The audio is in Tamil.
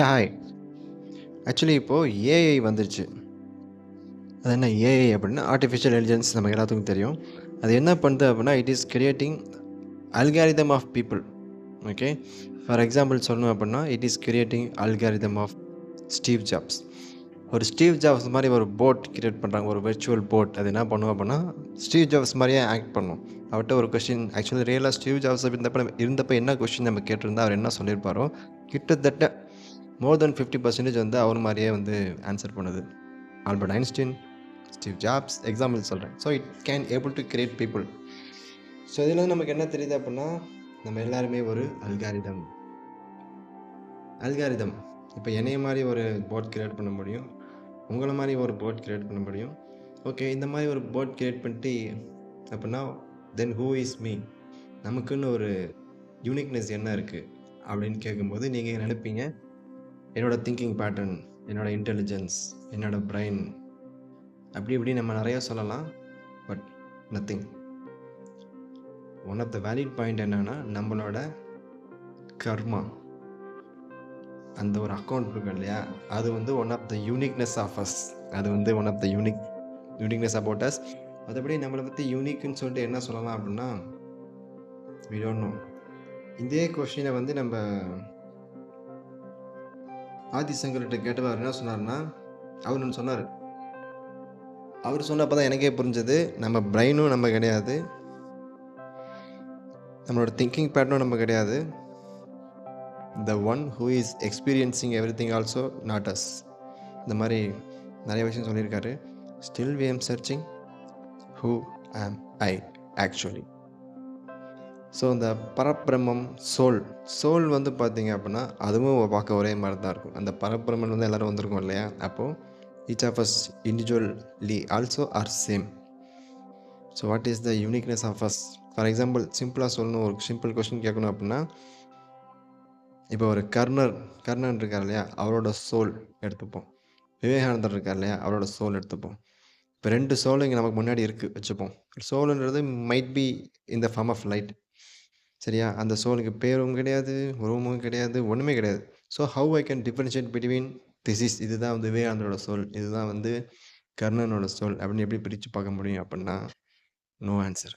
ஹாய். ஆக்சுவலி இப்போது ஏஐ வந்துருச்சு. அது என்ன ஏஐ அப்படின்னா ஆர்டிஃபிஷியல் இன்டெலிஜென்ஸ் நமக்கு எல்லாத்துக்கும் தெரியும். அது என்ன பண்ணுது அப்படின்னா, it is creating algorithm of people. Okay. For example சொல்லணும் அப்படின்னா, it is creating algorithm of Steve Jobs. ஒரு ஸ்டீவ் ஜாப்ஸ் மாதிரி ஒரு போட் கிரியேட் பண்ணுறாங்க, ஒரு விர்ச்சுவல் போட். அது என்ன பண்ணும் அப்படின்னா, ஸ்டீவ் ஜாப்ஸ் மாதிரியே ஆக்ட் பண்ணும். அவர்கிட்ட ஒரு கொஸ்டின், ஆக்சுவலி ரியலாக ஸ்டீவ் ஜாப்ஸ் இருந்தப்போ என்ன கொஸ்டின் நம்ம கேட்டிருந்தா அவர் என்ன சொல்லியிருப்பாரோ, கிட்டத்தட்ட மோர் தென் 50% வந்து அவர் மாதிரியே வந்து ஆன்சர் பண்ணுது. Albert Einstein, Steve Jobs example சொல்கிறேன். So it can able to create people. ஸோ இதில் வந்து நமக்கு என்ன தெரியுது அப்படின்னா, நம்ம எல்லாருமே ஒரு அல்காரிதம். இப்போ என்னைய மாதிரி ஒரு போட் கிரியேட் பண்ண முடியும், உங்களை மாதிரி ஒரு போட் கிரியேட் பண்ண முடியும். ஓகே, இந்த மாதிரி ஒரு போட் கிரியேட் பண்ணிட்டு அப்படின்னா தென் ஹூ இஸ் மீ? நமக்குன்னு ஒரு யூனிக்னஸ் என்ன இருக்குது அப்படின்னு கேட்கும்போது நீங்கள் நினைப்பீங்க, என்னோட திங்கிங் பேட்டர்ன், என்னோட இன்டெலிஜென்ஸ், என்னோட பிரெயின், அப்படி இப்படி நம்ம நிறைய சொல்லலாம். But nothing. One of the valid point என்னன்னா, நம்மளோட கர்மா, அந்த ஒரு அக்கௌண்ட் இருக்கு இல்லையா, அது வந்து one of the uniqueness of us. அது வந்து one of the uniqueness about us. மற்றபடி நம்மளை பற்றி யூனிக்னு சொல்லிட்டு என்ன சொல்லலாம் அப்படின்னா, we don't know. இதே கொஸ்டினை வந்து நம்ம ஆதிசங்கர்கிட்ட கேட்டவர் என்ன சொன்னார்னா, அவர் ஒன்று சொன்னார். அவர் சொன்னப்போ தான் எனக்கே புரிஞ்சது, நம்ம பிரெயினும் நம்ம கிடையாது, நம்மளோட திங்கிங் பேட்டர்னும் நம்ம கிடையாது. The one who is experiencing everything also not us. இந்த மாதிரி நிறைய விஷயம் சொல்லியிருக்காரு. Still we am searching who am I actually. So இந்த பரபிரம்மம், சோல் வந்து பார்த்தீங்க அப்படின்னா, அதுவும் பார்க்க ஒரே மாதிரி தான் இருக்கும். அந்த பரபிரம்மன் வந்து எல்லோரும் வந்திருக்கோம் இல்லையா, அப்போது each of us individually also are same. So what is the uniqueness of us? For example, சிம்பிளாக சொல்லணும், ஒரு சிம்பிள் கொஸ்டின் கேட்கணும் அப்படின்னா, இப்போ ஒரு கர்ணன் இருக்கார் இல்லையா, அவரோட சோல் எடுத்துப்போம். விவேகானந்தர் இருக்கார் இல்லையா, அவரோட சோல் எடுத்துப்போம். இப்போ 2 சோல் இங்கே நமக்கு முன்னாடி இருக்குது வச்சுப்போம். சோலுன்றது might be in the form of light. சரியா? அந்த சோலுக்கு பேரும் கிடையாது, உருவமும் கிடையாது, ஒன்றுமே கிடையாது. So how I can differentiate between இதுதான் வந்து விவேகானந்தரோட சோல், இதுதான் வந்து கர்ணனோட சோல் அப்படின்னு எப்படி பிரித்து பார்க்க முடியும் அப்படின்னா, நோ ஆன்சர்.